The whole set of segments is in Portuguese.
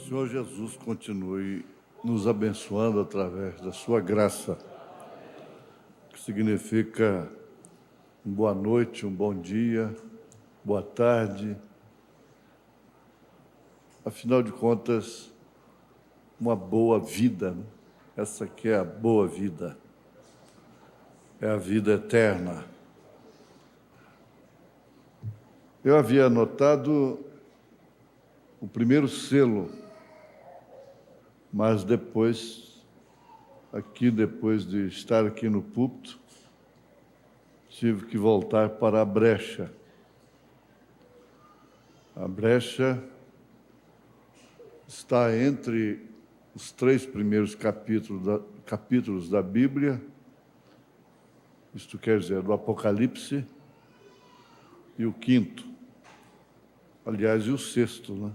Senhor Jesus continue nos abençoando através da sua graça, que significa boa noite, bom dia, boa tarde. Afinal de contas, uma boa vida, né? Essa aqui é a boa vida, é a vida eterna. Eu havia anotado o primeiro selo, mas depois de estar aqui no púlpito, tive que voltar para a brecha. A brecha está entre os 3 primeiros capítulos da Bíblia, isto quer dizer, do Apocalipse, e o 5º, aliás, e o 6º, né?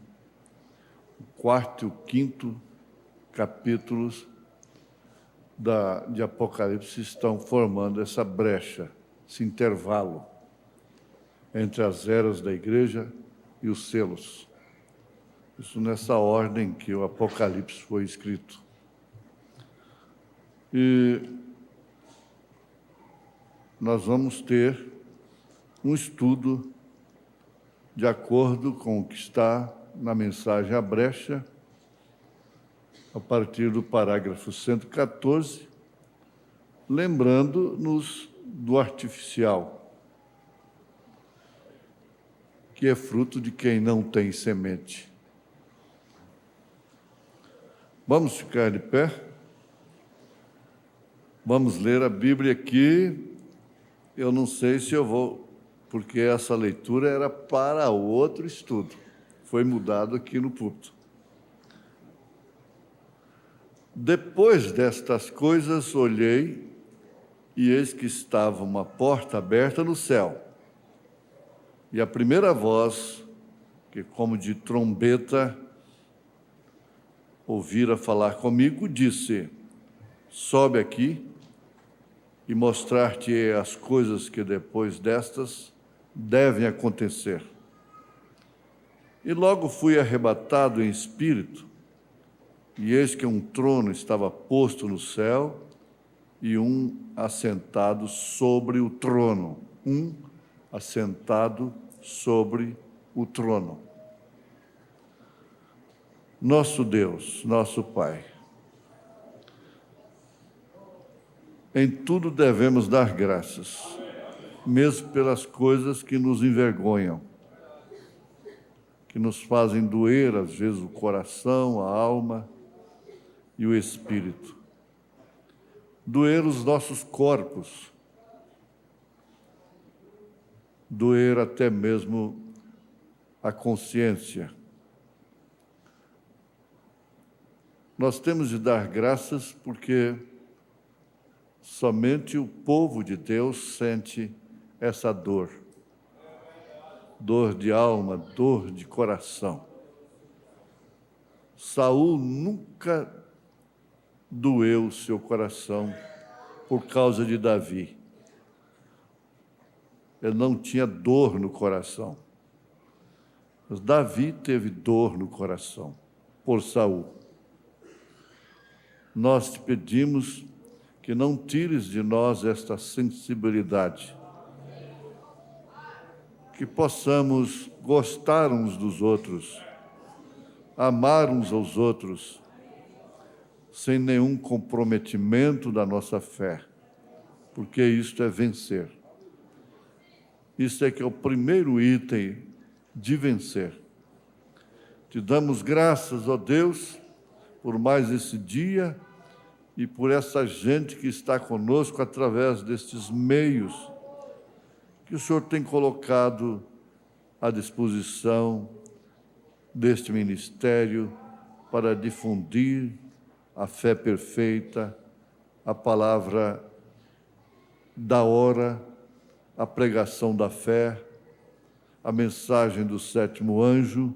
O 4º e o 5º capítulos de Apocalipse estão formando essa brecha, esse intervalo entre as eras da igreja e os selos. Isso nessa ordem que o Apocalipse foi escrito. E nós vamos ter um estudo de acordo com o que está na mensagem à brecha, a partir do parágrafo 114, lembrando-nos do artificial, que é fruto de quem não tem semente. Vamos ficar de pé? Vamos ler a Bíblia aqui. Eu não sei se eu vou, porque essa leitura era para outro estudo. Foi mudado aqui no púlpito. Depois destas coisas, olhei, e eis que estava uma porta aberta no céu. E a primeira voz, que como de trombeta, ouvira falar comigo, disse: sobe aqui e mostrar-te as coisas que depois destas devem acontecer. E logo fui arrebatado em espírito, e eis que um trono estava posto no céu, e um assentado sobre o trono. Assentado sobre o trono. Nosso Deus, nosso Pai, em tudo devemos dar graças, mesmo pelas coisas que nos envergonham, que nos fazem doer, às vezes, o coração, a alma e o espírito. Doer os nossos corpos, doer até mesmo a consciência. Nós temos de dar graças porque somente o povo de Deus sente essa dor. Dor de alma, dor de coração. Saul nunca doeu o seu coração por causa de Davi. Ele não tinha dor no coração. Mas Davi teve dor no coração por Saul. Nós te pedimos que não tires de nós esta sensibilidade, que possamos gostar uns dos outros, amar uns aos outros, sem nenhum comprometimento da nossa fé, porque isto é vencer. Isso é que é o primeiro item de vencer. Te damos graças, ó Deus, por mais esse dia e por essa gente que está conosco através destes meios que o Senhor tem colocado à disposição deste ministério para difundir a fé perfeita, a palavra da hora, a pregação da fé, a mensagem do 7º anjo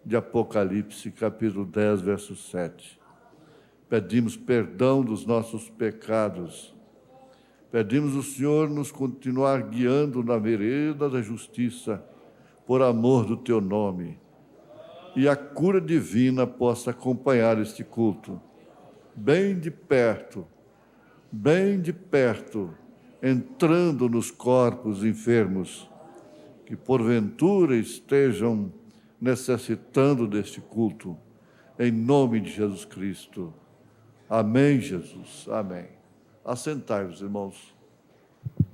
de Apocalipse, capítulo 10, verso 7. Pedimos perdão dos nossos pecados. Pedimos o Senhor nos continuar guiando na vereda da justiça, por amor do Teu nome. e a cura divina possa acompanhar este culto, bem de perto, entrando nos corpos enfermos, que porventura estejam necessitando deste culto, em nome de Jesus Cristo. Amém, Jesus. Amém. Assentai-vos, irmãos.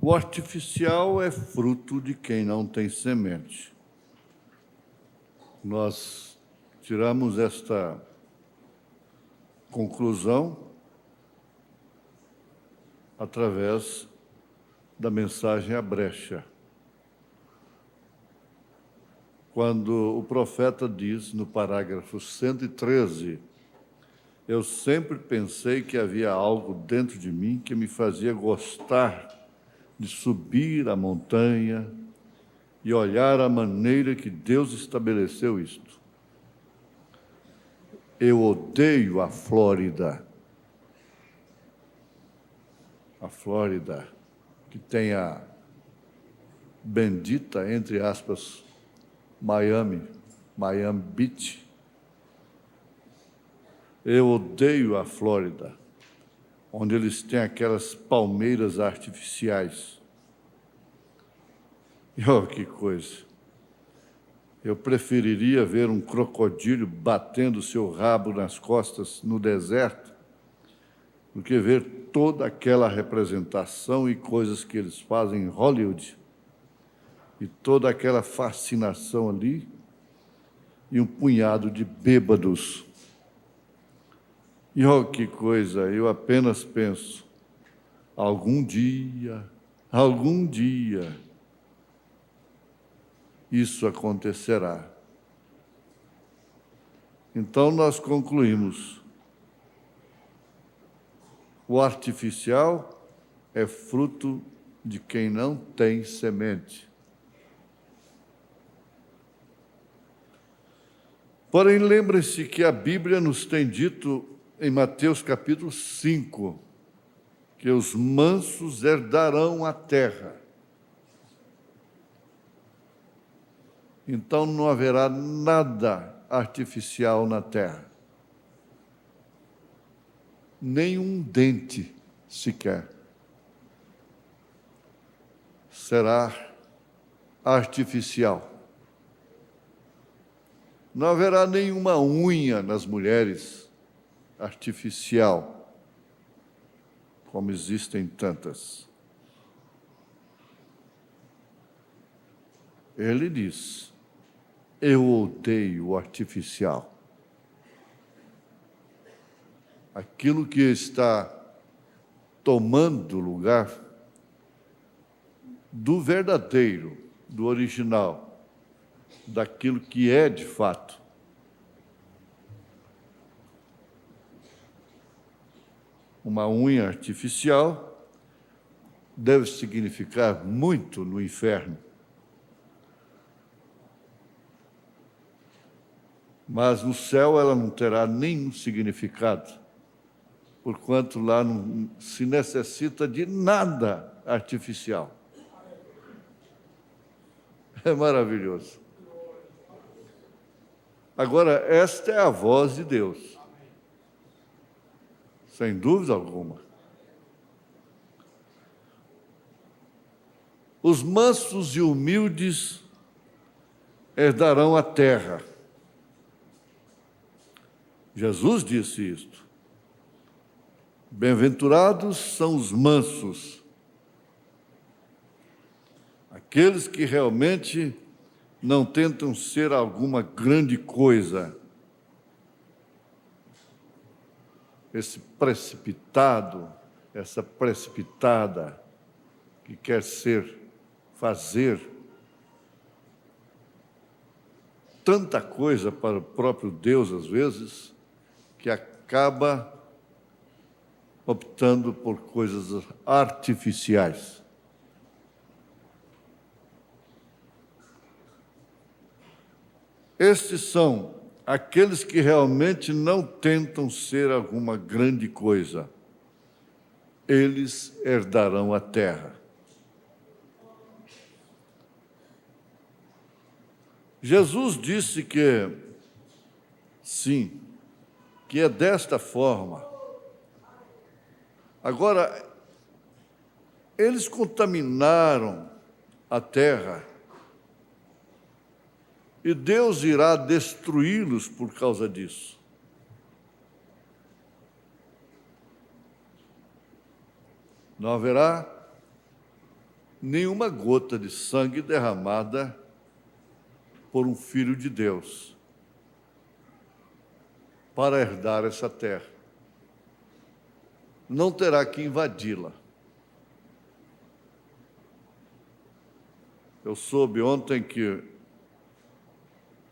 O artificial é fruto de quem não tem semente. Nós tiramos esta conclusão através da mensagem à brecha. Quando o profeta diz, no parágrafo 113, eu sempre pensei que havia algo dentro de mim que me fazia gostar de subir a montanha e olhar a maneira que Deus estabeleceu isto. Eu odeio a Flórida. A Flórida, que tem a bendita, entre aspas, Miami Beach. Eu odeio a Flórida, onde eles têm aquelas palmeiras artificiais. E olha que coisa! Eu preferiria ver um crocodilo batendo seu rabo nas costas no deserto do que ver toda aquela representação e coisas que eles fazem em Hollywood e toda aquela fascinação ali e um punhado de bêbados. E olha que coisa, eu apenas penso, algum dia, isso acontecerá. Então nós concluímos, o artificial é fruto de quem não tem semente. Porém, lembrem-se que a Bíblia nos tem dito em Mateus capítulo 5, que os mansos herdarão a terra. Então não haverá nada artificial na terra. Nenhum dente sequer será artificial. Não haverá nenhuma unha nas mulheres artificial, como existem tantas. Ele diz, eu odeio o artificial. Aquilo que está tomando lugar do verdadeiro, do original, daquilo que é de fato. Uma unha artificial deve significar muito no inferno. Mas no céu ela não terá nenhum significado, porquanto lá não se necessita de nada artificial. É maravilhoso. Agora, esta é a voz de Deus. Sem dúvida alguma. Os mansos e humildes herdarão a terra. Jesus disse isto. Bem-aventurados são os mansos, aqueles que realmente não tentam ser alguma grande coisa. Esse precipitado, essa precipitada que quer fazer tanta coisa para o próprio Deus, às vezes, que acaba optando por coisas artificiais. Estes são aqueles que realmente não tentam ser alguma grande coisa. Eles herdarão a terra. Jesus disse que Sim, que é desta forma. Agora, eles contaminaram a terra e Deus irá destruí-los por causa disso. Não haverá nenhuma gota de sangue derramada por um filho de Deus para herdar essa terra. Não terá que invadi-la. Eu soube ontem que,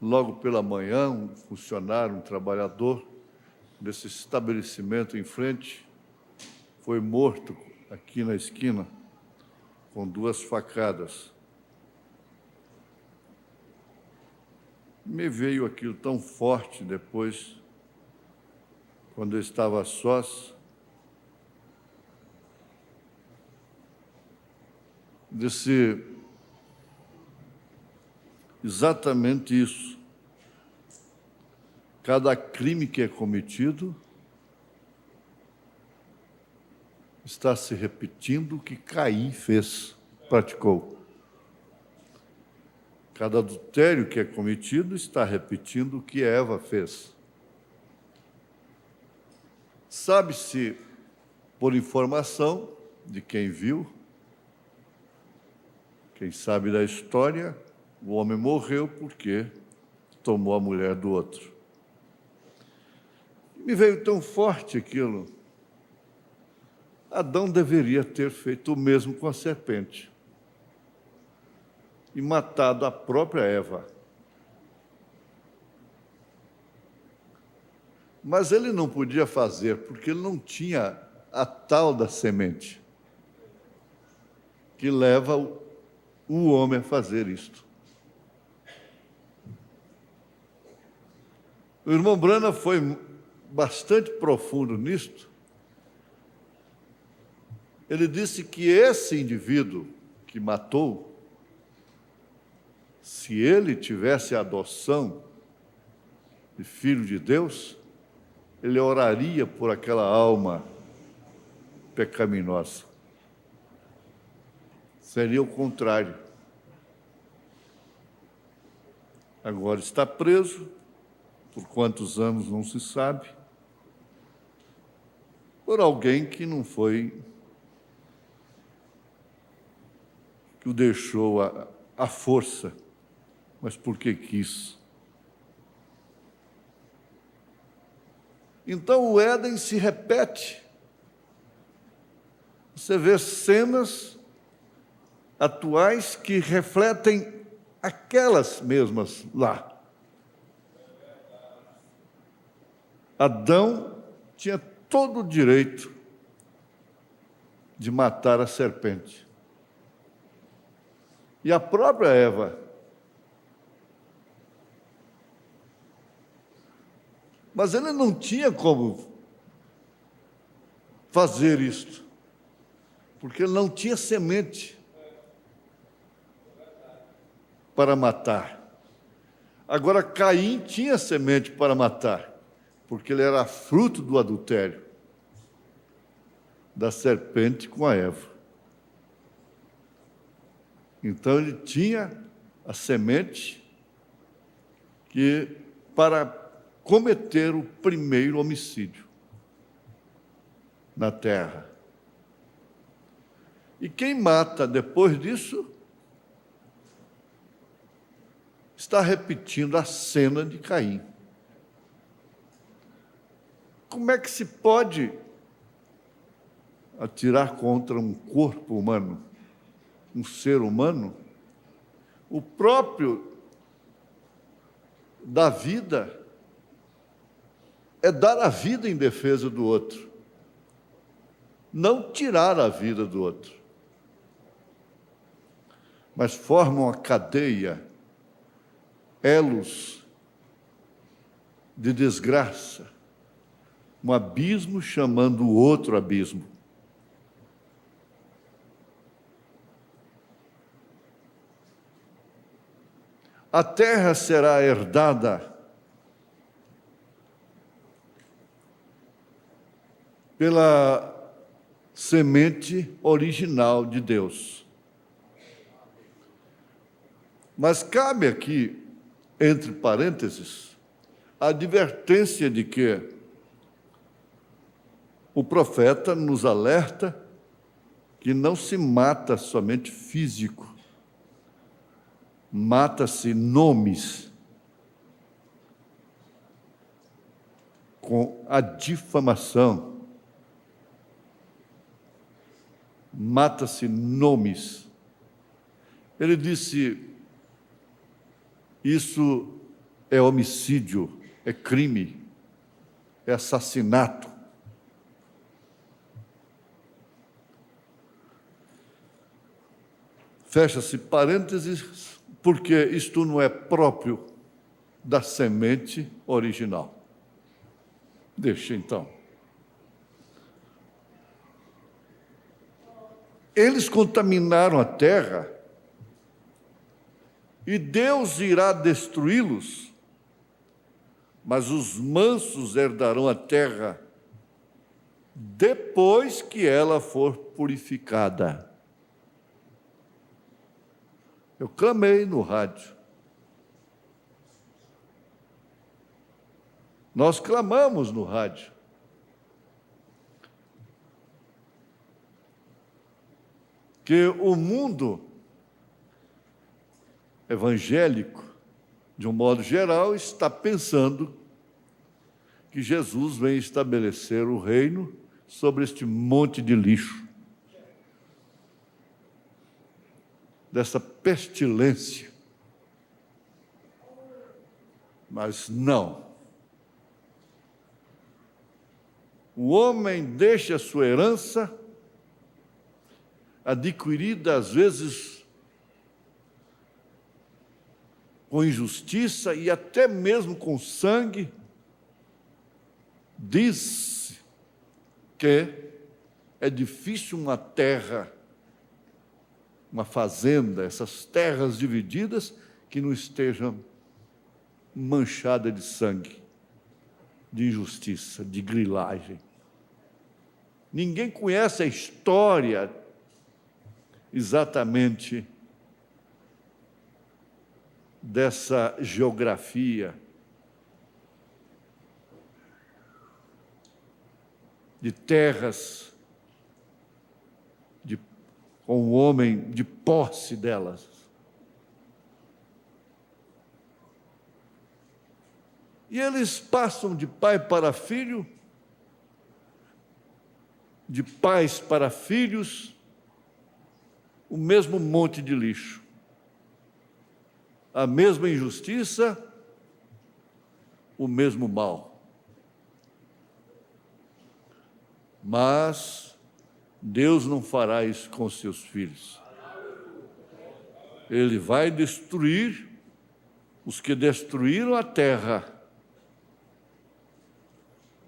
logo pela manhã, um funcionário, um trabalhador desse estabelecimento em frente foi morto aqui na esquina com 2 facadas. Me veio aquilo tão forte depois, quando eu estava a sós, disse exatamente isso. Cada crime que é cometido está se repetindo o que Caim fez, praticou. Cada adultério que é cometido está repetindo o que Eva fez. Sabe-se, por informação de quem viu, quem sabe da história, o homem morreu porque tomou a mulher do outro. Me veio tão forte aquilo. Adão deveria ter feito o mesmo com a serpente e matado a própria Eva. Mas ele não podia fazer, porque ele não tinha a tal da semente que leva o homem a fazer isto. O irmão Brana foi bastante profundo nisto. Ele disse que esse indivíduo que matou, se ele tivesse a adoção de filho de Deus, ele oraria por aquela alma pecaminosa. Seria o contrário. Agora está preso, por quantos anos não se sabe, por alguém que não foi, que o deixou à força, mas porque quis. Então o Éden se repete. Você vê cenas atuais que refletem aquelas mesmas lá. Adão tinha todo o direito de matar a serpente. E a própria Eva. Mas ele não tinha como fazer isto, porque ele não tinha semente para matar. Agora, Caim tinha semente para matar, porque ele era fruto do adultério da serpente com a Eva. Então, ele tinha a semente que para cometer o primeiro homicídio na terra. E quem mata depois disso está repetindo a cena de Caim. Como é que se pode atirar contra um corpo humano, um ser humano? O próprio da vida é dar a vida em defesa do outro, não tirar a vida do outro. Mas formam a cadeia, elos de desgraça, um abismo chamando o outro abismo. A terra será herdada pela semente original de Deus. Mas cabe aqui, entre parênteses, a advertência de que o profeta nos alerta que não se mata somente físico, mata-se nomes com a difamação, mata-se nomes. Ele disse, isso é homicídio, é crime, é assassinato. Fecha-se parênteses, porque isto não é próprio da semente original. Deixa então. Eles contaminaram a terra e Deus irá destruí-los, mas os mansos herdarão a terra depois que ela for purificada. Eu clamei no rádio. Nós clamamos no rádio. Que o mundo evangélico, de um modo geral, está pensando que Jesus vem estabelecer o reino sobre este monte de lixo, dessa pestilência. Mas não. O homem deixa a sua herança, adquirida às vezes com injustiça e até mesmo com sangue, diz que é difícil uma terra, uma fazenda, essas terras divididas, que não estejam manchadas de sangue, de injustiça, de grilagem. Ninguém conhece a história exatamente dessa geografia de terras com o homem de posse delas. E eles passam de pai para filho, de pais para filhos, o mesmo monte de lixo, a mesma injustiça, o mesmo mal. Mas Deus não fará isso com seus filhos. Ele vai destruir os que destruíram a terra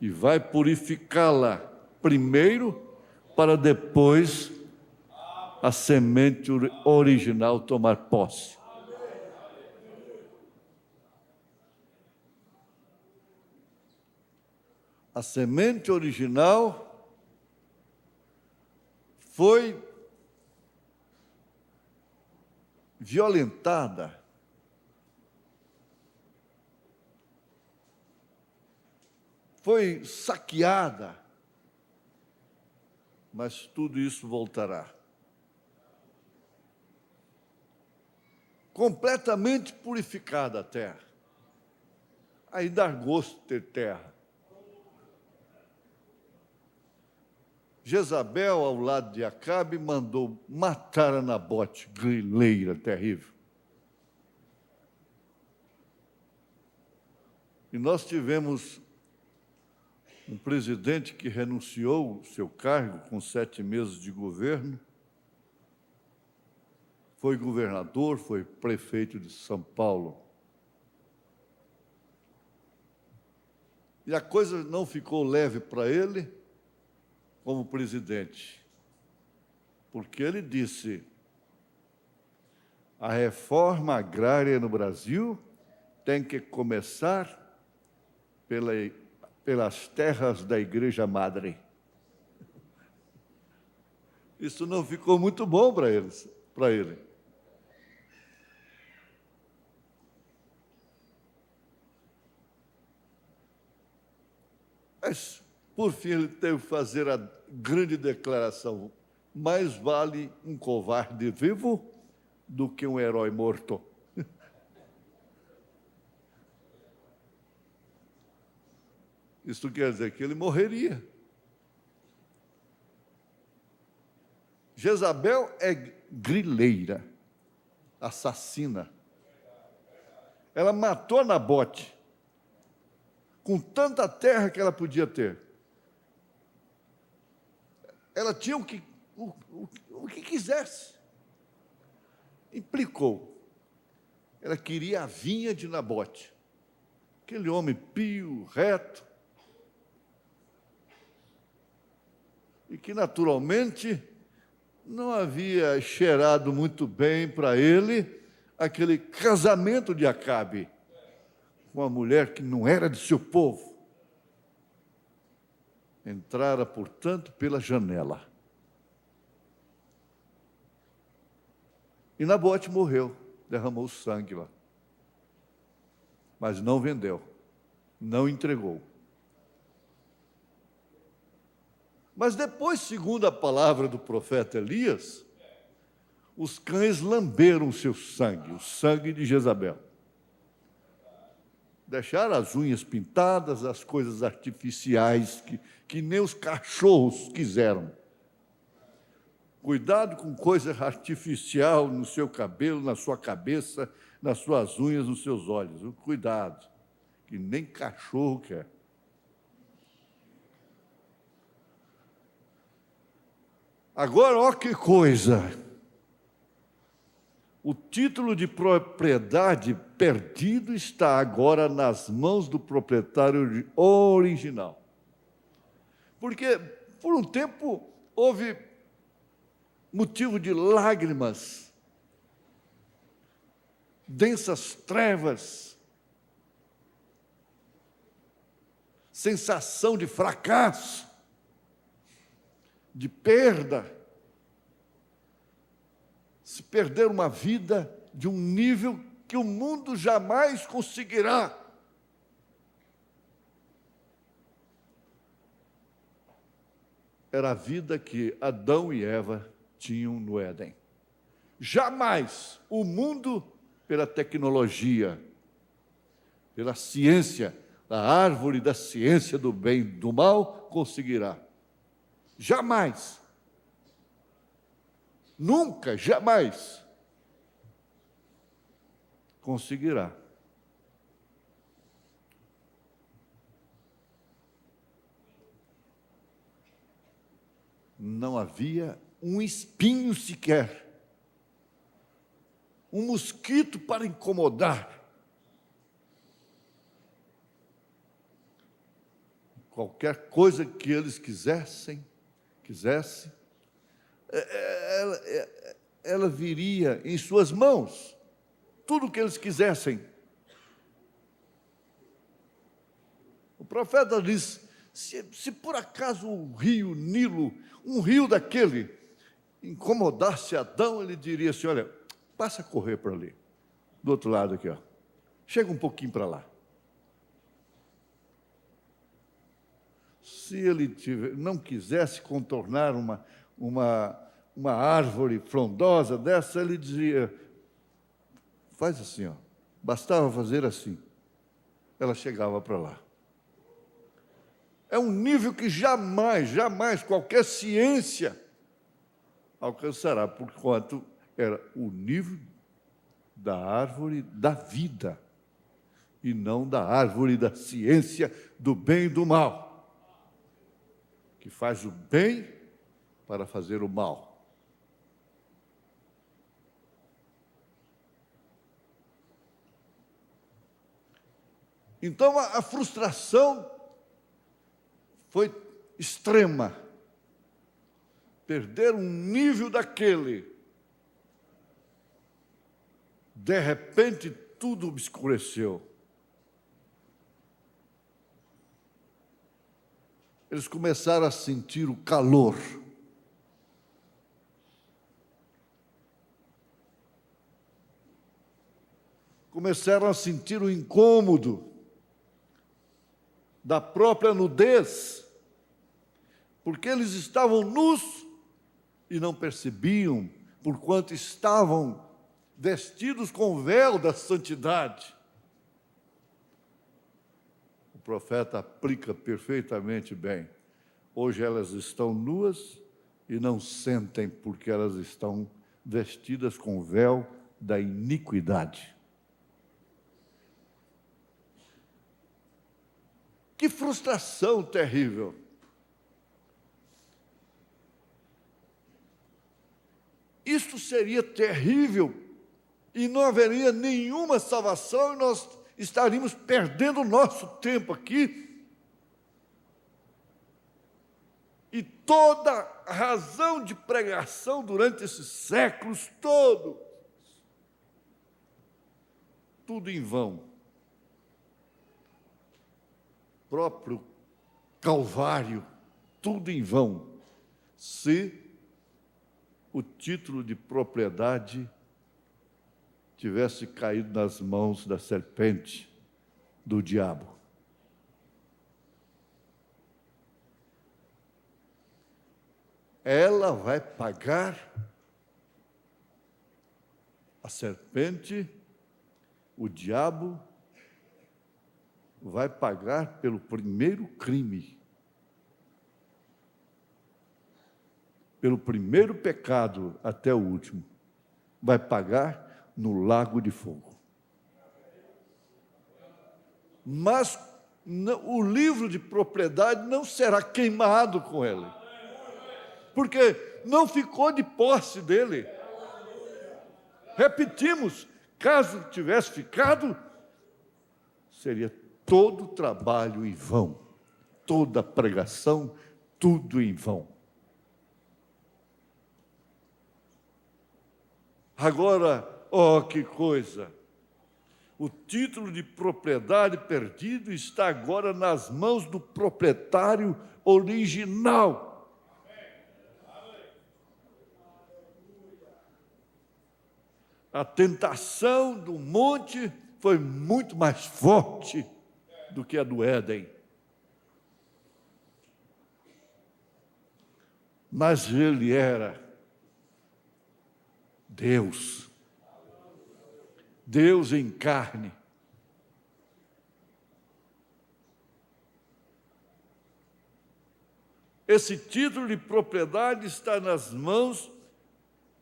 e vai purificá-la primeiro, para depois a semente original tomar posse. A semente original foi violentada, foi saqueada, mas tudo isso voltará. Completamente purificada a terra. Aí dá gosto ter terra. Jezabel, ao lado de Acabe, mandou matar a Nabote, grileira terrível. E nós tivemos um presidente que renunciou ao seu cargo com 7 meses de governo, foi governador, foi prefeito de São Paulo. E a coisa não ficou leve para ele como presidente, porque ele disse: a reforma agrária no Brasil tem que começar pelas terras da Igreja Madre. Isso não ficou muito bom para eles, para ele. Mas, por fim, ele teve que fazer a grande declaração: mais vale um covarde vivo do que um herói morto. Isso quer dizer que ele morreria. Jezabel é grileira, assassina. Ela matou Nabote com tanta terra que ela podia ter. Ela tinha o que quisesse. Implicou. Ela queria a vinha de Nabote. Aquele homem pio, reto, e que naturalmente não havia cheirado muito bem para ele aquele casamento de Acabe com uma mulher que não era de seu povo. Entrara, portanto, pela janela. E Nabote morreu, derramou sangue lá. Mas não vendeu, não entregou. Mas depois, segundo a palavra do profeta Elias, os cães lamberam seu sangue, o sangue de Jezabel. Deixaram as unhas pintadas, as coisas artificiais que nem os cachorros quiseram. Cuidado com coisa artificial no seu cabelo, na sua cabeça, nas suas unhas, nos seus olhos. Cuidado, que nem cachorro quer. Agora, olha que coisa! O título de propriedade perdido está agora nas mãos do proprietário original. Porque, por um tempo, houve motivo de lágrimas, densas trevas, sensação de fracasso, de perda, se perder uma vida de um nível que o mundo jamais conseguirá. Era a vida que Adão e Eva tinham no Éden. Jamais o mundo, pela tecnologia, pela ciência, a árvore da ciência do bem e do mal, conseguirá. Jamais. Nunca, jamais conseguirá. Não havia um espinho sequer, um mosquito para incomodar. Qualquer coisa que eles quisesse, ela viria em suas mãos, tudo o que eles quisessem. O profeta diz, se por acaso o rio Nilo, um rio daquele, incomodasse Adão, ele diria assim, olha, passa a correr para ali, do outro lado aqui, ó. Chega um pouquinho para lá. Se ele não quisesse contornar uma árvore frondosa dessa, ele dizia, faz assim, ó. Bastava fazer assim. Ela chegava para lá. É um nível que jamais qualquer ciência alcançará, porquanto era o nível da árvore da vida e não da árvore da ciência do bem e do mal, que faz o bem para fazer o mal. Então a frustração foi extrema. Perder um nível daquele. De repente, tudo obscureceu. Eles começaram a sentir o calor começaram a sentir o incômodo da própria nudez, porque eles estavam nus e não percebiam, porquanto estavam vestidos com o véu da santidade. O profeta aplica perfeitamente bem. Hoje elas estão nuas e não sentem, porque elas estão vestidas com o véu da iniquidade. Que frustração terrível! Isso seria terrível e não haveria nenhuma salvação e nós estaríamos perdendo o nosso tempo aqui. E toda a razão de pregação durante esses séculos todos, tudo em vão. Próprio Calvário, tudo em vão, se o título de propriedade tivesse caído nas mãos da serpente, do diabo. Ela vai pagar, a serpente, o diabo, vai pagar pelo primeiro crime, pelo primeiro pecado até o último, vai pagar no lago de fogo. Mas o livro de propriedade não será queimado com ele, porque não ficou de posse dele. Repetimos, caso tivesse ficado, seria todo o trabalho em vão, toda a pregação, tudo em vão. Agora, que coisa! O título de propriedade perdido está agora nas mãos do proprietário original. A tentação do monte foi muito mais forte do que a do Éden. Mas ele era Deus. Deus em carne. Esse título de propriedade está nas mãos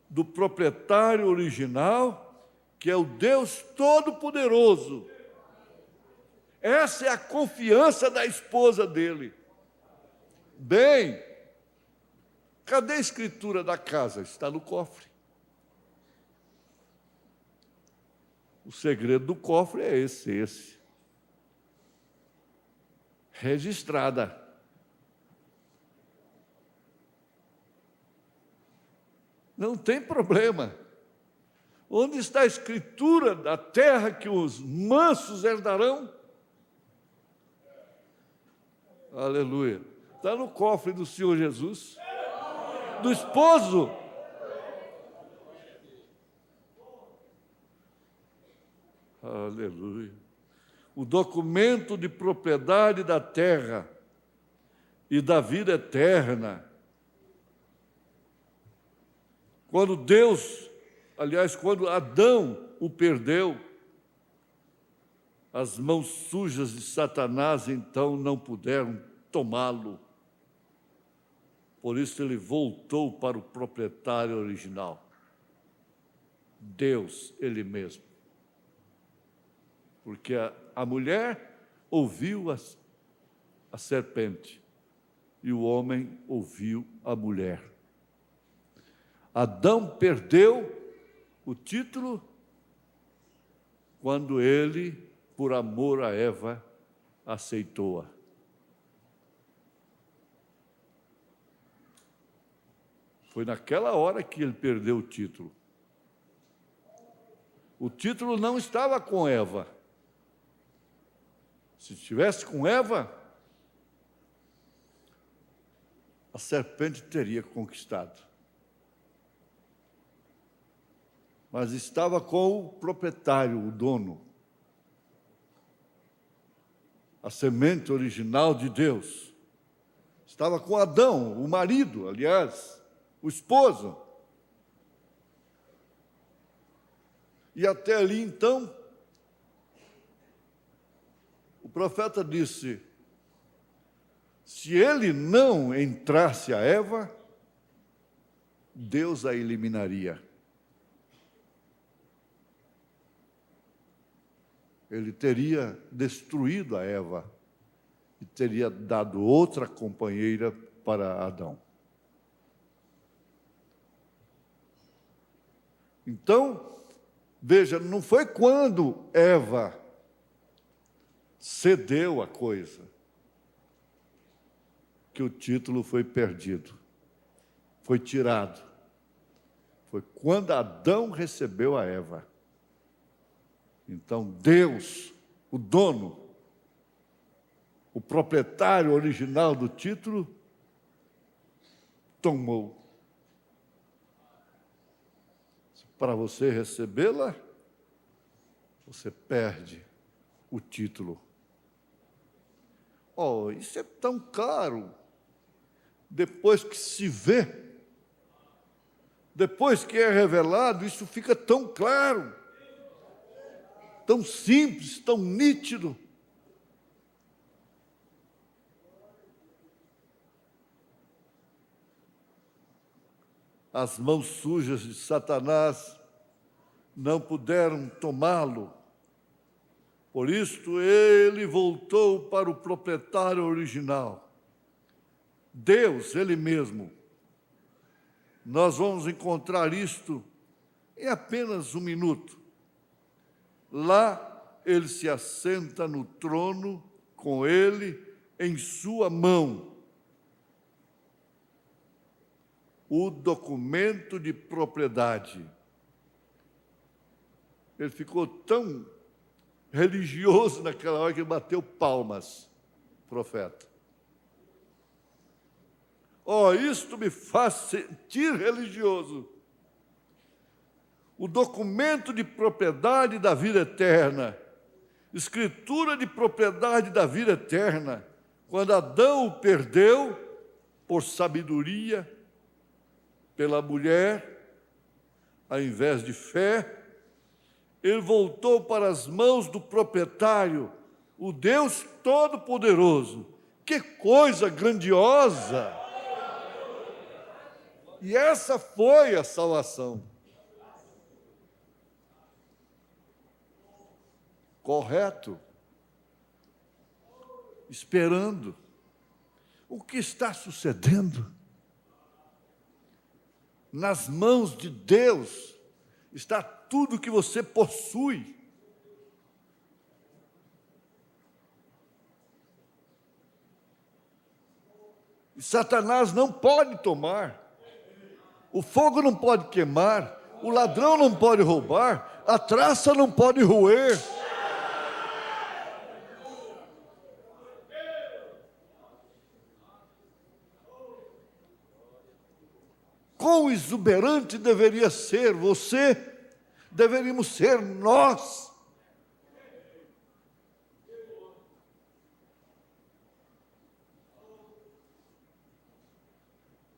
do proprietário original, que é o Deus Todo-Poderoso. Essa é a confiança da esposa dele. Bem, cadê a escritura da casa? Está no cofre. O segredo do cofre é esse. Registrada. Não tem problema. Onde está a escritura da terra que os mansos herdarão? Aleluia. Está no cofre do Senhor Jesus, do esposo. Aleluia. O documento de propriedade da terra e da vida eterna. Quando quando Adão o perdeu, as mãos sujas de Satanás então não puderam tomá-lo. Por isso ele voltou para o proprietário original, Deus, Ele mesmo. Porque a mulher ouviu a serpente e o homem ouviu a mulher. Adão perdeu o título quando ele, por amor a Eva, aceitou-a. Foi naquela hora que ele perdeu o título. O título não estava com Eva. Se estivesse com Eva, a serpente teria conquistado. Mas estava com o proprietário, o dono. a semente original de Deus. Estava com Adão, o marido, aliás, o esposo. E até ali, então, o profeta disse: se ele não entrasse a Eva, Deus a eliminaria. Ele teria destruído a Eva e teria dado outra companheira para Adão. Então, veja, não foi quando Eva cedeu a coisa que o título foi perdido, foi tirado. Foi quando Adão recebeu a Eva. Então, Deus, o dono, o proprietário original do título, tomou. Para você recebê-la, você perde o título. Oh, isso é tão claro. Depois que se vê, depois que é revelado, isso fica tão claro, tão simples, tão nítido. As mãos sujas de Satanás não puderam tomá-lo. Por isso, ele voltou para o proprietário original, Deus, Ele mesmo. Nós vamos encontrar isto em apenas um minuto. Lá, ele se assenta no trono, com ele em sua mão o documento de propriedade. Ele ficou tão religioso naquela hora que bateu palmas, profeta. Oh, isto me faz sentir religioso. O documento de propriedade da vida eterna, escritura de propriedade da vida eterna, quando Adão o perdeu por sabedoria, pela mulher, ao invés de fé, ele voltou para as mãos do proprietário, o Deus Todo-Poderoso. Que coisa grandiosa! E essa foi a salvação. Correto? Esperando. O que está sucedendo? Nas mãos de Deus está tudo que você possui. E Satanás não pode tomar. O fogo não pode queimar, o ladrão não pode roubar, a traça não pode roer. Quão exuberante deveria ser você, deveríamos ser nós.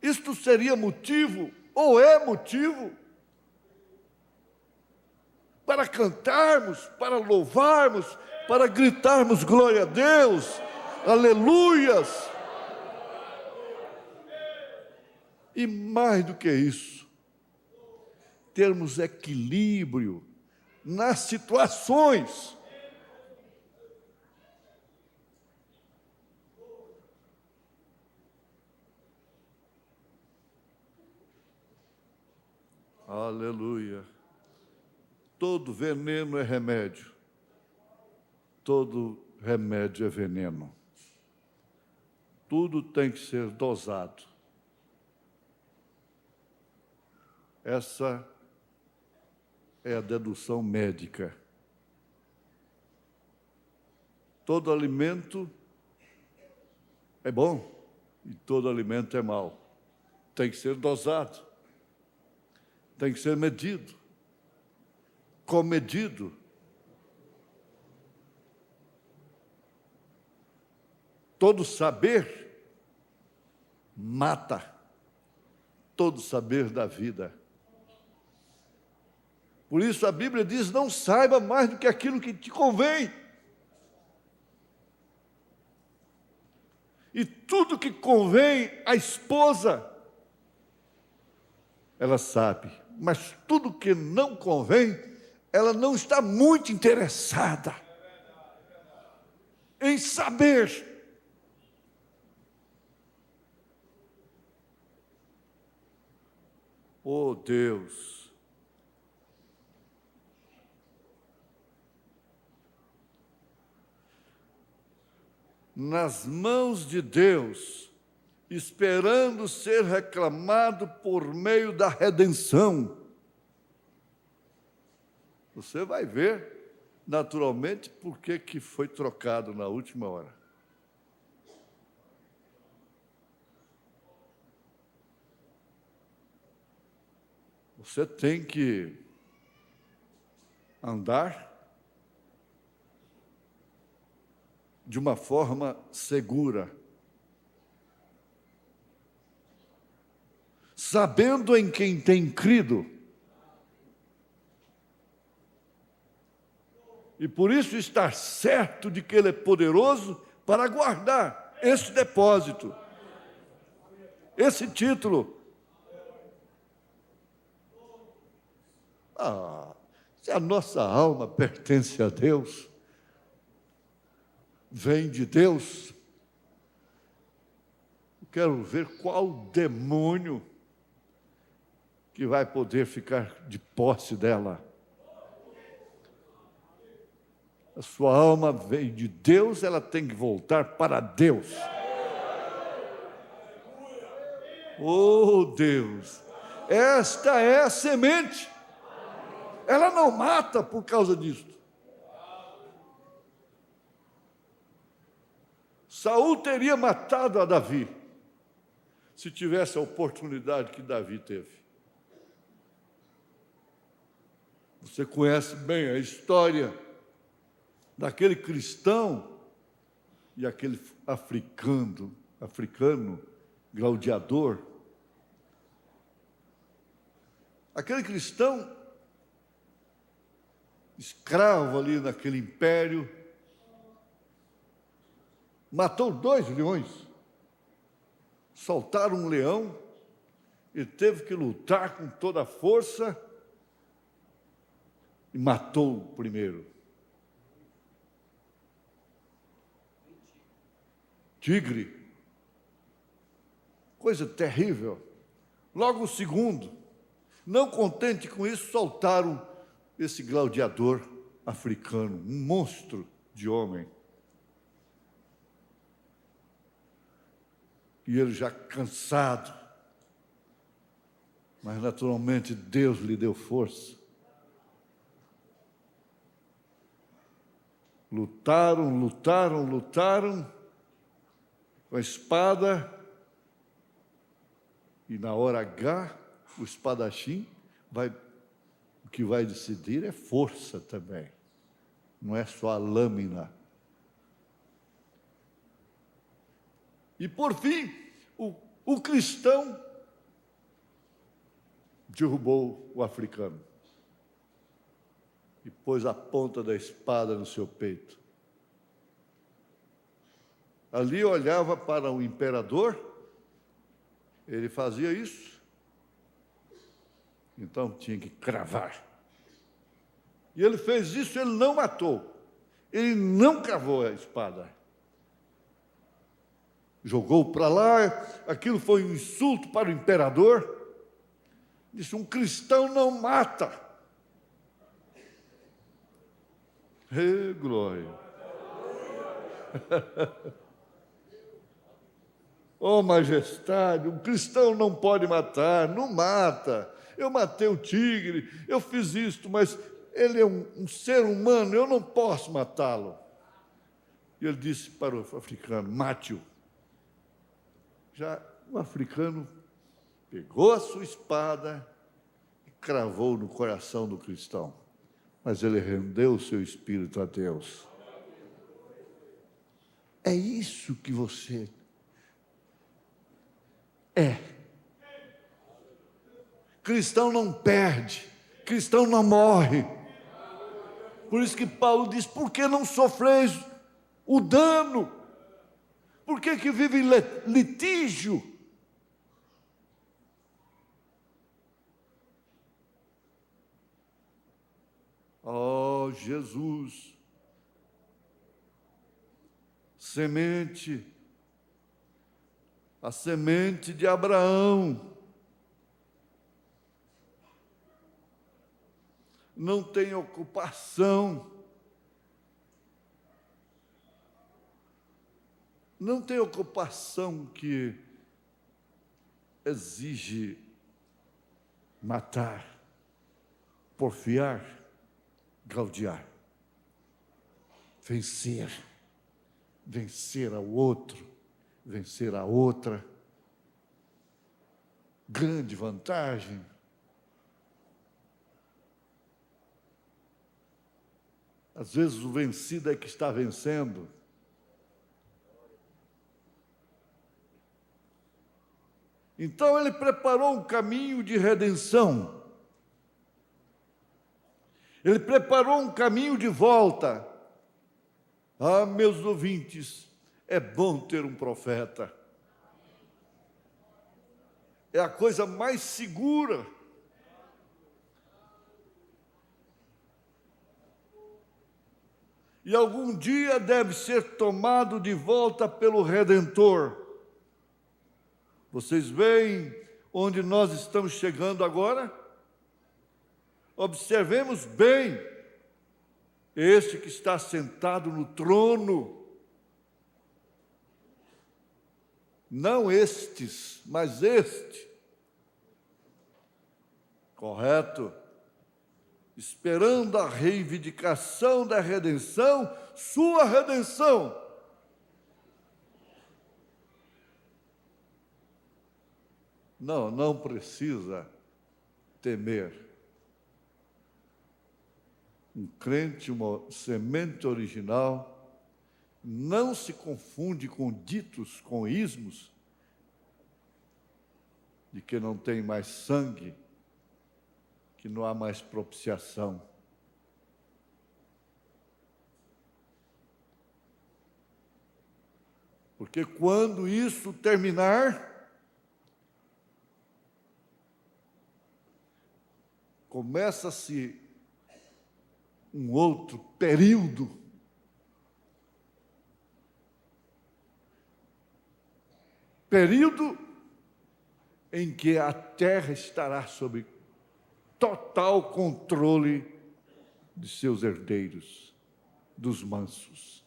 Isto seria motivo, ou é motivo, para cantarmos, para louvarmos, para gritarmos glória a Deus, aleluias. E mais do que isso, termos equilíbrio nas situações. Aleluia. Todo veneno é remédio. Todo remédio é veneno. Tudo tem que ser dosado. Essa é a dedução médica. Todo alimento é bom e todo alimento é mau. Tem que ser dosado. Tem que ser medido. Comedido. Todo saber mata, todo saber da vida. Por isso a Bíblia diz: não saiba mais do que aquilo que te convém. E tudo que convém à esposa, ela sabe, mas tudo que não convém, ela não está muito interessada em saber. Oh Deus! Nas mãos de Deus, esperando ser reclamado por meio da redenção. Você vai ver, naturalmente, por que foi trocado na última hora. Você tem que andar de uma forma segura, sabendo em quem tem crido, e por isso estar certo de que Ele é poderoso para guardar esse depósito, esse título. Se a nossa alma pertence a Deus, vem de Deus, eu quero ver qual demônio que vai poder ficar de posse dela. A sua alma vem de Deus, ela tem que voltar para Deus. Oh Deus, esta é a semente. Ela não mata por causa disso. Saul teria matado a Davi, se tivesse a oportunidade que Davi teve. Você conhece bem a história daquele cristão e aquele africano, gladiador. Aquele cristão, escravo ali naquele império, matou 2 leões, soltaram um leão, ele teve que lutar com toda a força e matou o primeiro. Tigre, coisa terrível. Logo o segundo, não contente com isso, soltaram esse gladiador africano, um monstro de homem. E ele já cansado, mas naturalmente Deus lhe deu força. Lutaram com a espada, e na hora H, o espadachim o que vai decidir é força também, não é só a lâmina. E por fim, o cristão derrubou o africano e pôs a ponta da espada no seu peito. Ali olhava para o imperador, ele fazia isso, então tinha que cravar. E ele fez isso, ele não matou, ele não cravou a espada. Jogou para lá, aquilo foi um insulto para o imperador. Disse: um cristão não mata. Glória! Oh, majestade, um cristão não pode matar, não mata. Eu matei o tigre, eu fiz isto, mas ele é um ser humano, eu não posso matá-lo. E ele disse para o africano: mate-o. Já o africano pegou a sua espada e cravou no coração do cristão. Mas ele rendeu o seu espírito a Deus. É isso que você é. Cristão não perde, cristão não morre. Por isso que Paulo diz: por que não sofreis o dano? Por que vive em litígio? Oh, Jesus, semente, a semente de Abraão, não tem ocupação, que exige matar, porfiar, gaudiar, vencer ao outro, vencer a outra. Grande vantagem. Às vezes o vencido é que está vencendo. Então ele preparou um caminho de redenção. Ele preparou um caminho de volta. Ah, meus ouvintes, é bom ter um profeta. É a coisa mais segura. E algum dia deve ser tomado de volta pelo Redentor. Vocês veem onde nós estamos chegando agora? Observemos bem, este que está sentado no trono, não estes, mas este, correto? Esperando a reivindicação da redenção, sua redenção. Não precisa temer. Um crente, uma semente original, não se confunde com ditos, com ismos, de que não tem mais sangue, que não há mais propiciação. Porque quando isso terminar, começa-se um outro período em que a terra estará sob total controle de seus herdeiros, dos mansos,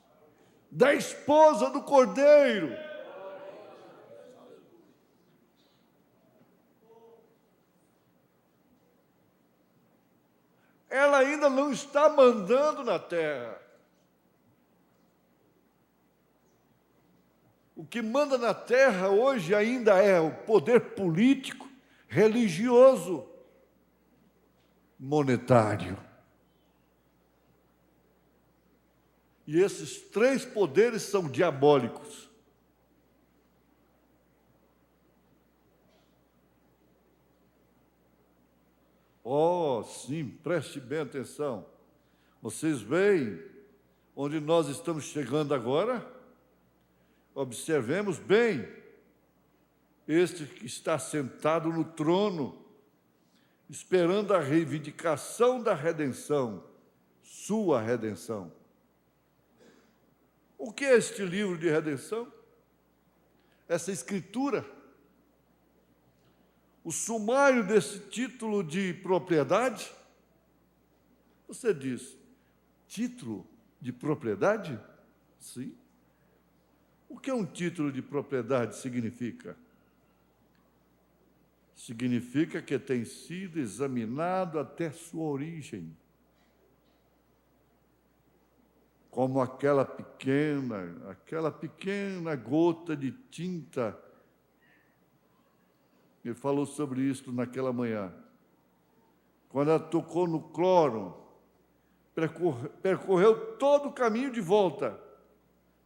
da esposa do Cordeiro. Ela ainda não está mandando na terra. O que manda na terra hoje ainda é o poder político, religioso, monetário. E esses três poderes são diabólicos. Oh, sim, preste bem atenção. Vocês veem onde nós estamos chegando agora? Observemos bem. Este que está sentado no trono, esperando a reivindicação da redenção, sua redenção. O que é este livro de redenção? Essa escritura. O sumário desse título de propriedade. Você diz, título de propriedade? Sim. O que um título de propriedade significa? Significa que tem sido examinado até sua origem. Como aquela pequena gota de tinta. Ele falou sobre isso naquela manhã. Quando ela tocou no cloro, percorreu todo o caminho de volta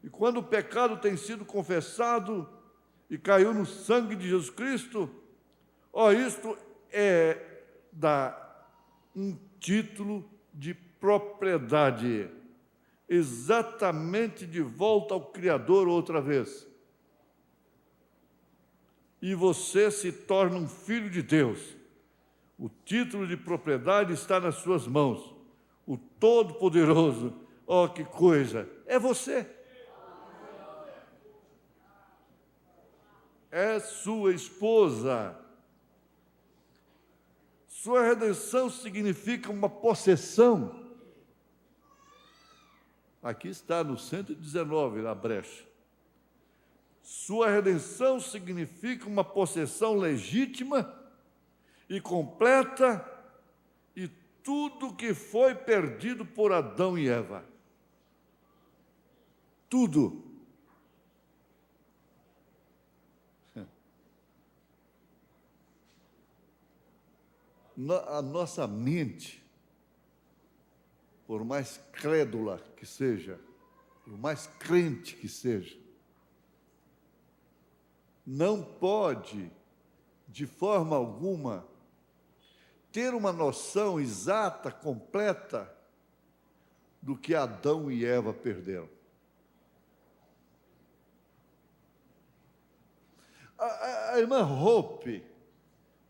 E quando o pecado tem sido confessado e caiu no sangue de Jesus Cristo, isto dá um título de propriedade, exatamente de volta ao Criador outra vez. E você se torna um filho de Deus. O título de propriedade está nas suas mãos. O Todo-Poderoso, que coisa, é você. É sua esposa. Sua redenção significa uma possessão. Aqui está no 119, na brecha. Sua redenção significa uma possessão legítima e completa, e tudo que foi perdido por Adão e Eva. Tudo. A nossa mente, por mais crédula que seja, por mais crente que seja, não pode, de forma alguma, ter uma noção exata, completa, do que Adão e Eva perderam. A irmã Hope,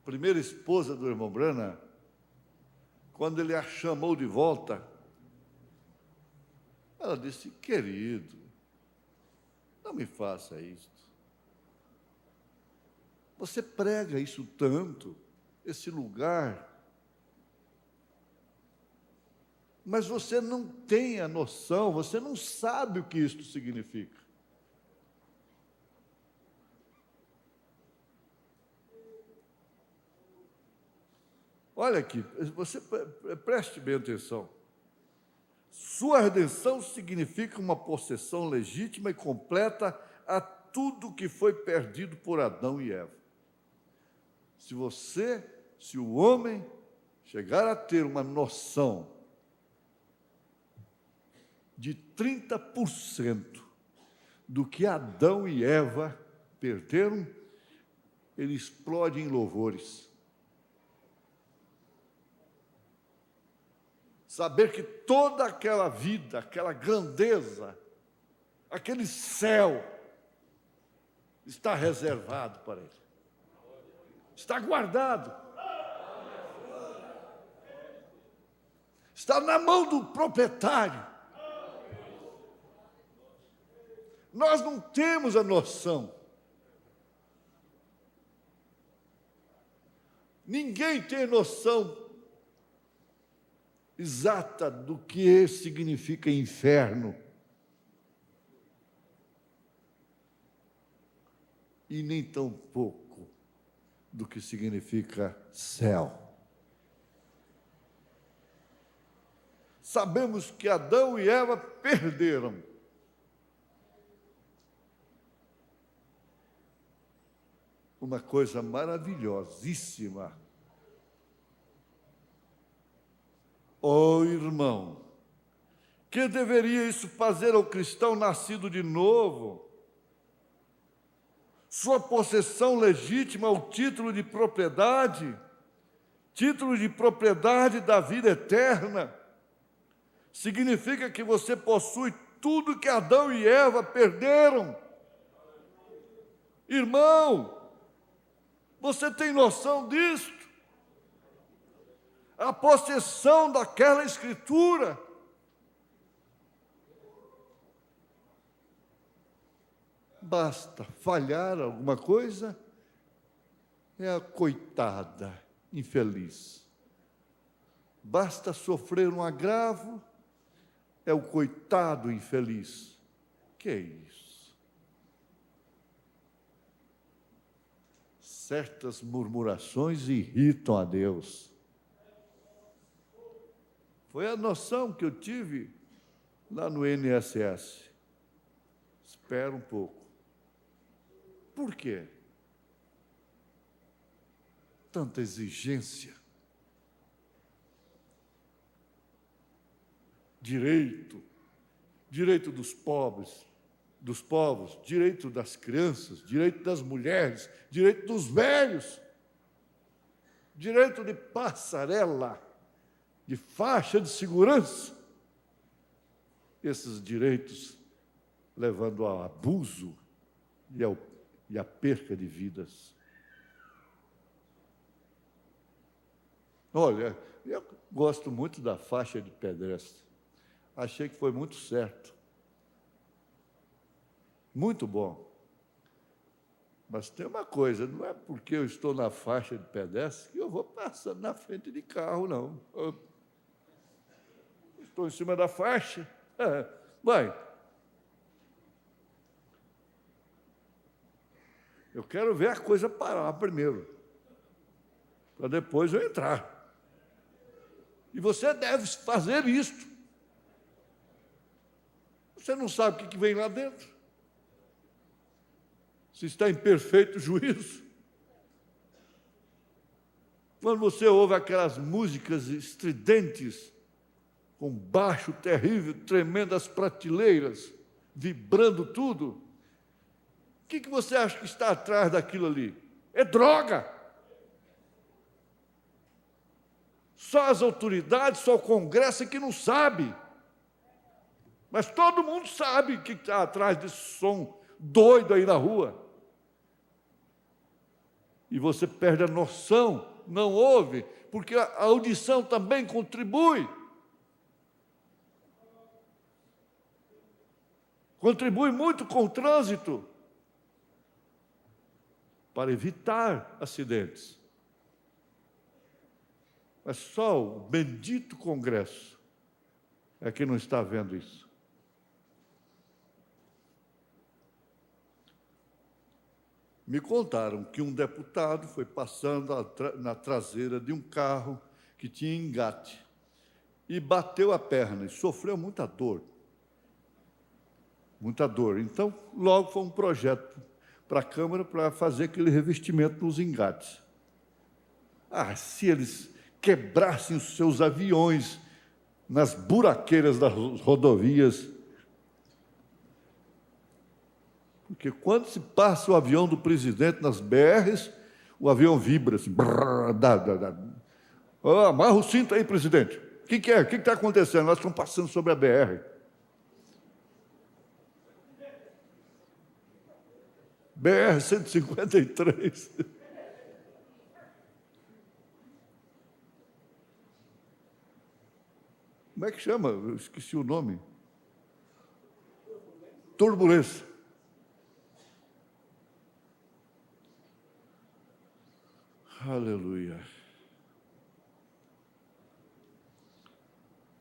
primeira esposa do irmão Branham, quando ele a chamou de volta, ela disse: querido, não me faça isso. Você prega isso tanto, esse lugar, mas você não tem a noção, você não sabe o que isto significa. Olha aqui, você preste bem atenção. Sua redenção significa uma possessão legítima e completa a tudo que foi perdido por Adão e Eva. Se o homem chegar a ter uma noção de 30% do que Adão e Eva perderam, ele explode em louvores. Saber que toda aquela vida, aquela grandeza, aquele céu está reservado para ele. Está guardado. Está na mão do proprietário. Nós não temos a noção. Ninguém tem noção exata do que significa inferno. E nem tão pouco do que significa céu. Sabemos que Adão e Eva perderam. Uma coisa maravilhosíssima. Irmão, que deveria isso fazer ao cristão nascido de novo? Sua possessão legítima, o título de propriedade da vida eterna, significa que você possui tudo que Adão e Eva perderam. Irmão, você tem noção disto? A possessão daquela escritura. Basta falhar alguma coisa, é a coitada, infeliz. Basta sofrer um agravo, é o coitado infeliz. Que é isso? Certas murmurações irritam a Deus. Foi a noção que eu tive lá no INSS. Espera um pouco. Por quê? Tanta exigência. Direito dos pobres, dos povos, direito das crianças, direito das mulheres, direito dos velhos, direito de passarela, de faixa de segurança. Esses direitos levando ao abuso e à perca de vidas. Olha, eu gosto muito da faixa de pedestre. Achei que foi muito certo. Muito bom. Mas tem uma coisa, não é porque eu estou na faixa de pedestre que eu vou passando na frente de carro, não. Eu estou em cima da faixa. Vai. Eu quero ver a coisa parar primeiro, para depois eu entrar. E você deve fazer isto. Você não sabe o que vem lá dentro. Se está em perfeito juízo. Quando você ouve aquelas músicas estridentes, com baixo terrível, tremendas prateleiras, vibrando tudo, o que você acha que está atrás daquilo ali? É droga! Só as autoridades, só o Congresso é que não sabe. Mas todo mundo sabe o que está atrás desse som doido aí na rua. E você perde a noção, não ouve, porque a audição também contribui. Contribui muito com o trânsito para evitar acidentes. Mas só o bendito Congresso é que não está vendo isso. Me contaram que um deputado foi passando na traseira de um carro que tinha engate e bateu a perna e sofreu muita dor. Muita dor. Então, logo foi um projeto para a Câmara para fazer aquele revestimento nos engates. Se eles quebrassem os seus aviões nas buraqueiras das rodovias. Porque quando se passa o avião do presidente nas BRs, o avião vibra assim. Amarra o cinto aí, presidente. O que é? O que está acontecendo? Nós estamos passando sobre a BR. BR-153. Como é que chama? Eu esqueci o nome. Turbulência. Aleluia.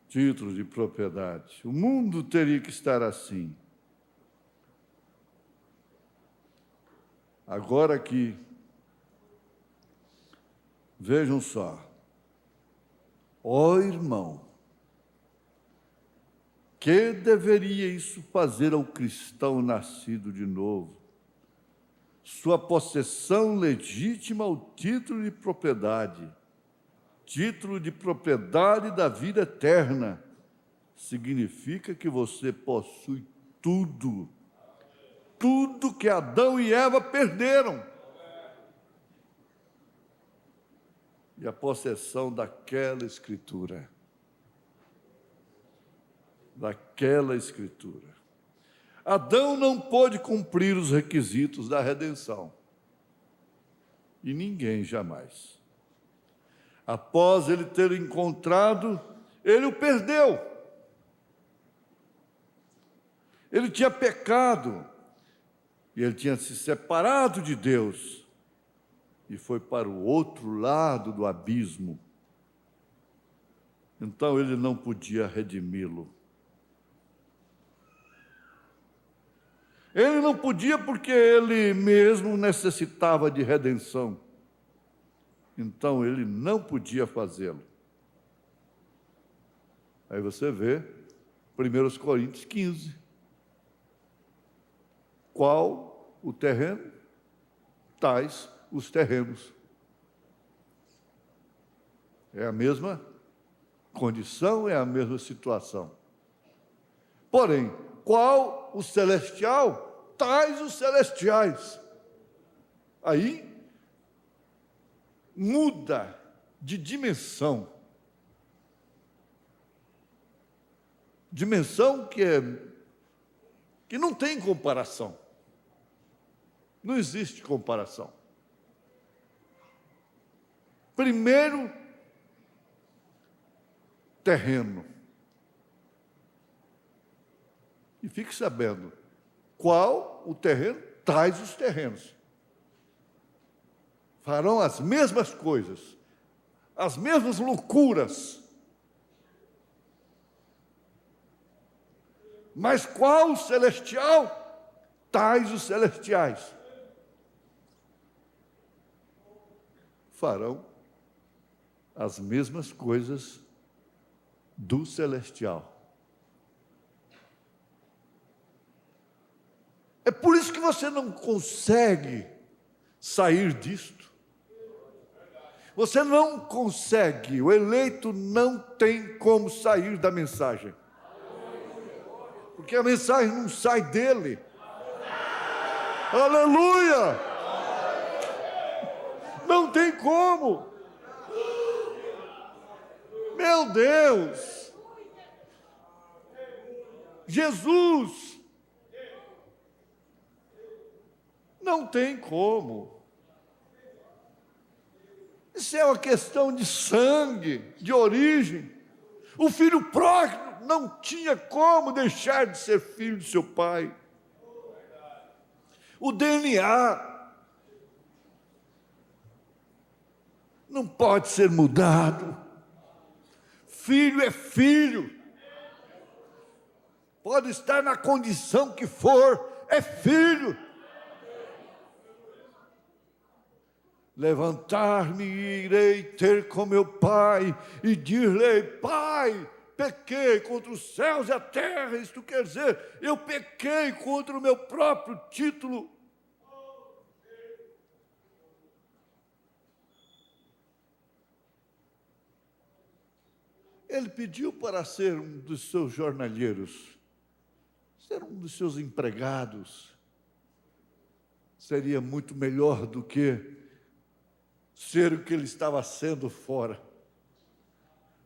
Título de propriedade. O mundo teria que estar assim. Agora aqui, vejam só. Ó irmão, que deveria isso fazer ao cristão nascido de novo? Sua possessão legítima ao título de propriedade da vida eterna, significa que você possui tudo que Adão e Eva perderam. E a possessão daquela Escritura. Adão não pôde cumprir os requisitos da redenção. E ninguém jamais. Após ele ter encontrado, ele o perdeu. Ele tinha pecado. E ele tinha se separado de Deus. E foi para o outro lado do abismo. Então ele não podia redimi-lo. Ele não podia porque ele mesmo necessitava de redenção. Então ele não podia fazê-lo. Aí você vê 1 Coríntios 15. Qual o terreno? Tais os terrenos. É a mesma condição, é a mesma situação. Porém, qual o celestial, tais os celestiais. Aí muda de dimensão. Dimensão que não tem comparação. Não existe comparação. Primeiro, terreno. E fique sabendo, qual o terreno, tais os terrenos. Farão as mesmas coisas, as mesmas loucuras. Mas qual o celestial, tais os celestiais. Farão as mesmas coisas do celestial. É por isso que você não consegue sair disto. Você não consegue, o eleito não tem como sair da mensagem. Porque a mensagem não sai dele. Aleluia! Não tem como. Meu Deus! Jesus! Não tem como. Isso é uma questão de sangue, de origem. O filho pródigo não tinha como deixar de ser filho de seu pai. O DNA não pode ser mudado. Filho é filho. Pode estar na condição que for, é filho. Levantar-me e irei ter com meu pai e dir-lhe: Pai, pequei contra os céus e a terra. Isto quer dizer, eu pequei contra o meu próprio título. Ele pediu para ser um dos seus jornalheiros, ser um dos seus empregados. Seria muito melhor do que ser o que ele estava sendo fora.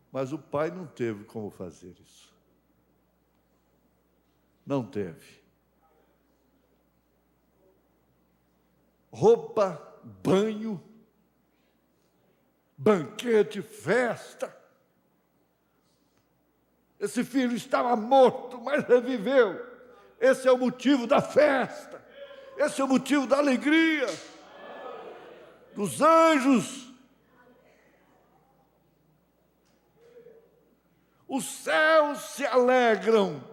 Mas o pai não teve como fazer isso. Não teve. Roupa, banho, banquete, festa. Esse filho estava morto, mas reviveu. Esse é o motivo da festa. Esse é o motivo da alegria. Dos anjos. Os céus se alegram.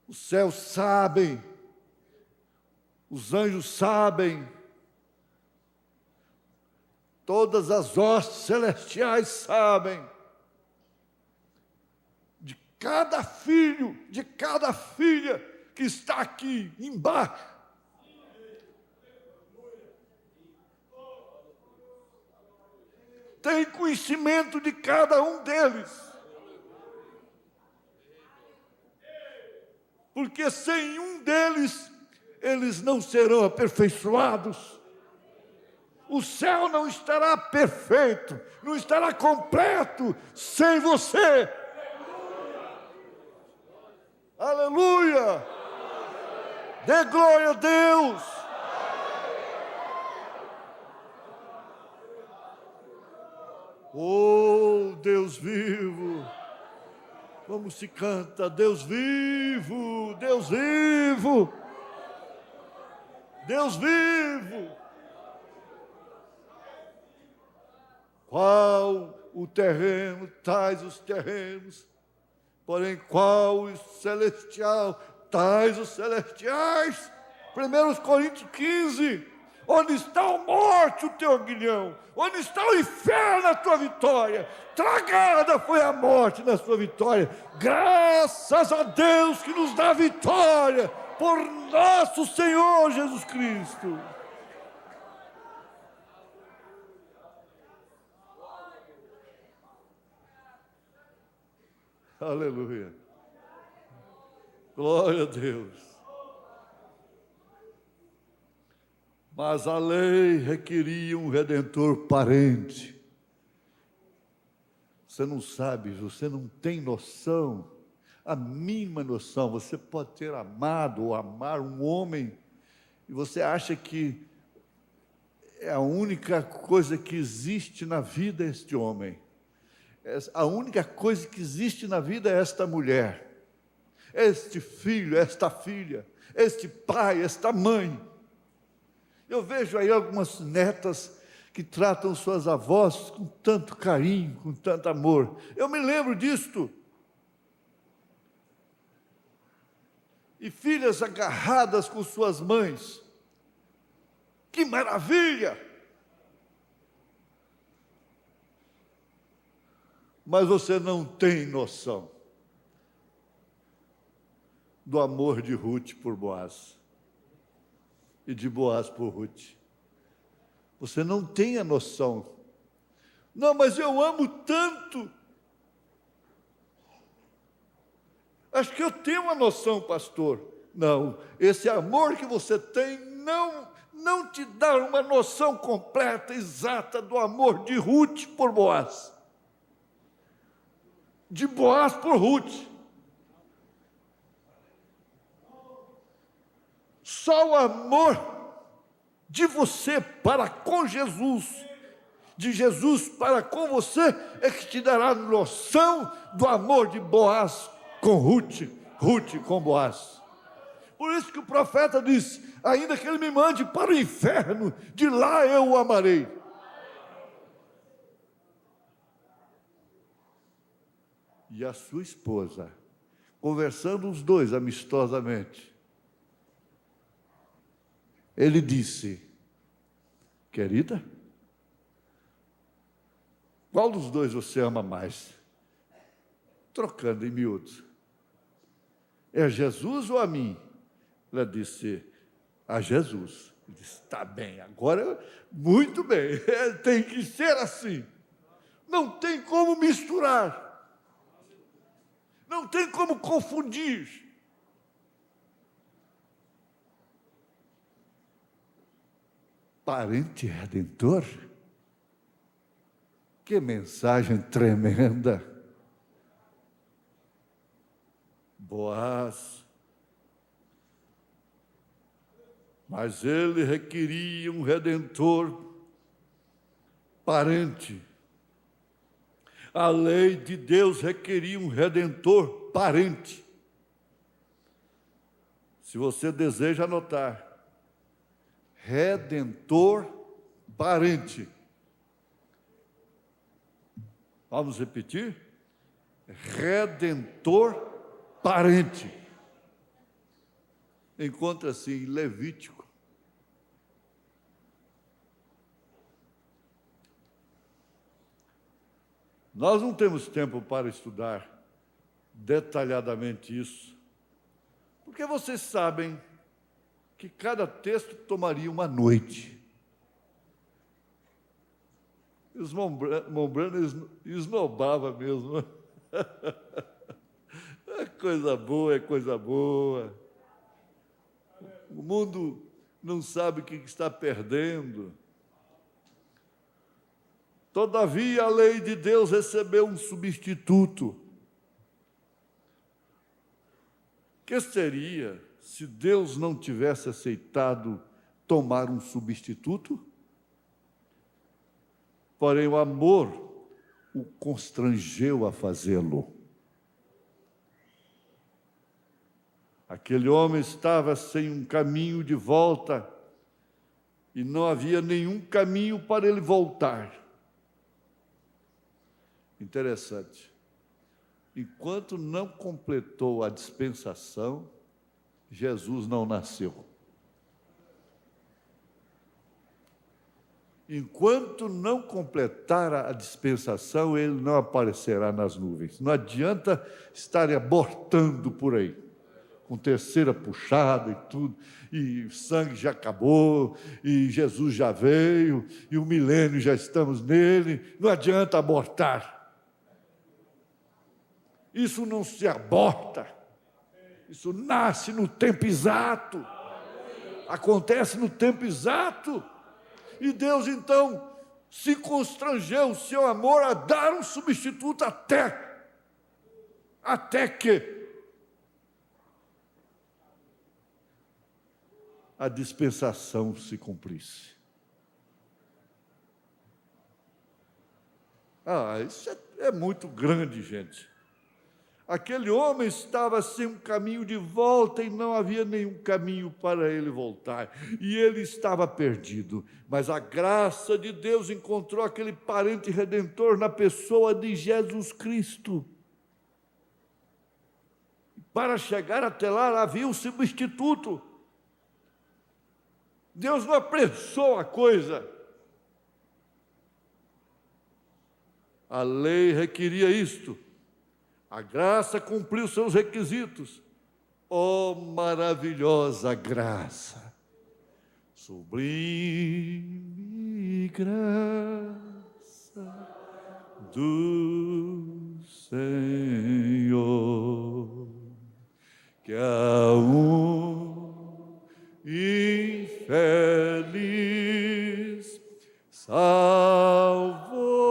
Os céus sabem. Os anjos sabem. Todas as hostes celestiais sabem. De cada filho, de cada filha que está aqui embaixo. Tem conhecimento de cada um deles. Porque sem um deles, eles não serão aperfeiçoados. O céu não estará perfeito, não estará completo sem você. Aleluia! Dê glória a Deus! Oh, Deus vivo! Como se canta, Deus vivo, Deus vivo, Deus vivo. Qual o terreno, tais os terrenos, porém qual o celestial, tais os celestiais. 1 Coríntios 15, onde está a morte, o teu aguilhão? Onde está o inferno, a tua vitória? Tragada foi a morte na sua vitória. Graças a Deus que nos dá vitória por nosso Senhor Jesus Cristo. Aleluia. Glória a Deus. Mas a lei requeria um redentor parente. Você não sabe, você não tem noção, a mínima noção. Você pode ter amado ou amar um homem e você acha que é a única coisa que existe na vida este homem. A única coisa que existe na vida é esta mulher, este filho, esta filha, este pai, esta mãe. Eu vejo aí algumas netas que tratam suas avós com tanto carinho, com tanto amor. Eu me lembro disto. E filhas agarradas com suas mães. Que maravilha! Mas você não tem noção do amor de Ruth por Boaz e de Boaz por Ruth. Você não tem a noção. Não, mas eu amo tanto. Acho que eu tenho uma noção, pastor. Não, esse amor que você tem não te dá uma noção completa, exata do amor de Ruth por Boaz. De Boaz por Ruth. Só o amor de você para com Jesus, de Jesus para com você, é que te dará noção do amor de Boaz com Ruth, Ruth com Boaz. Por isso que o profeta diz: ainda que ele me mande para o inferno, de lá eu o amarei. E a sua esposa, conversando os dois amistosamente, ele disse: querida, qual dos dois você ama mais? Trocando em miúdos. É Jesus ou a mim? Ela disse: a Jesus. Ele disse: está bem, agora, muito bem, tem que ser assim. Não tem como misturar. Não tem como confundir. Parente redentor? Que mensagem tremenda. Boaz. Mas ele requeria um redentor parente. A lei de Deus requeria um redentor parente. Se você deseja anotar, redentor parente. Vamos repetir? Redentor parente. Encontra-se em Levítico. Nós não temos tempo para estudar detalhadamente isso, porque vocês sabem que cada texto tomaria uma noite. Os Mombranos esnobavam mesmo. É coisa boa, é coisa boa. O mundo não sabe o que está perdendo. Todavia, a lei de Deus recebeu um substituto. Que seria se Deus não tivesse aceitado tomar um substituto? Porém, o amor o constrangeu a fazê-lo. Aquele homem estava sem um caminho de volta e não havia nenhum caminho para ele voltar. Interessante. Enquanto não completou a dispensação, Jesus não nasceu. Enquanto não completar a dispensação, ele não aparecerá nas nuvens. Não adianta estar abortando por aí, com terceira puxada e tudo, e o sangue já acabou, e Jesus já veio, e o milênio já estamos nele. Não adianta abortar. Isso não se aborta. Isso nasce no tempo exato. Acontece no tempo exato. E Deus, então, se constrangeu o seu amor a dar um substituto até que a dispensação se cumprisse. Isso é muito grande, gente. Aquele homem estava sem um caminho de volta e não havia nenhum caminho para ele voltar. E ele estava perdido. Mas a graça de Deus encontrou aquele parente redentor na pessoa de Jesus Cristo. Para chegar até lá havia um substituto. Deus não apressou a coisa. A lei requeria isto. A graça cumpriu seus requisitos. Oh, maravilhosa graça! Sublime graça do Senhor, que a um infeliz salvou.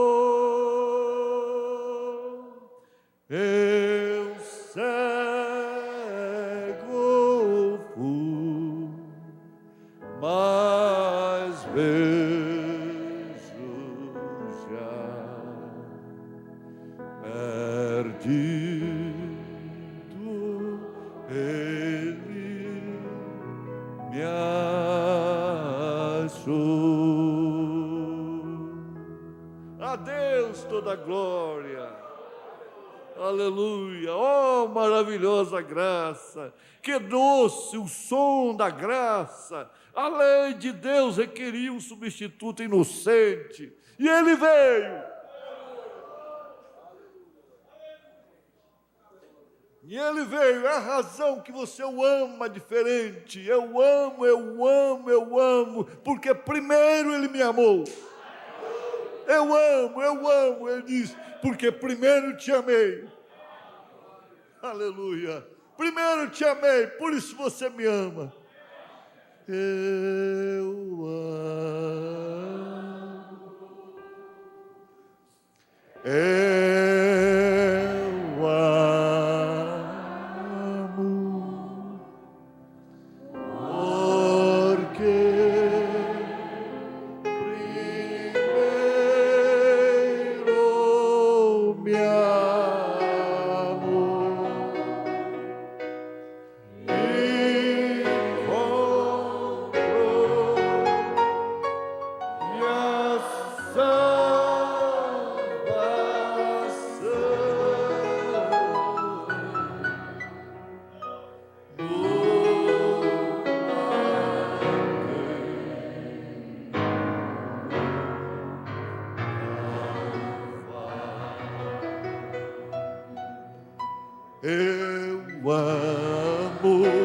Eu cego fui, mas vejo já, perdido ele me achou. A Deus toda a glória. Aleluia, oh maravilhosa graça, que doce o som da graça. A lei de Deus requeria um substituto inocente, e ele veio. E ele veio, é a razão que você o ama diferente. Eu amo, porque primeiro ele me amou. Eu amo, ele diz, porque primeiro te amei. Aleluia. Primeiro te amei, por isso você me ama. Eu amo, porque primeiro me amou e comprou minha salvação. Eu amo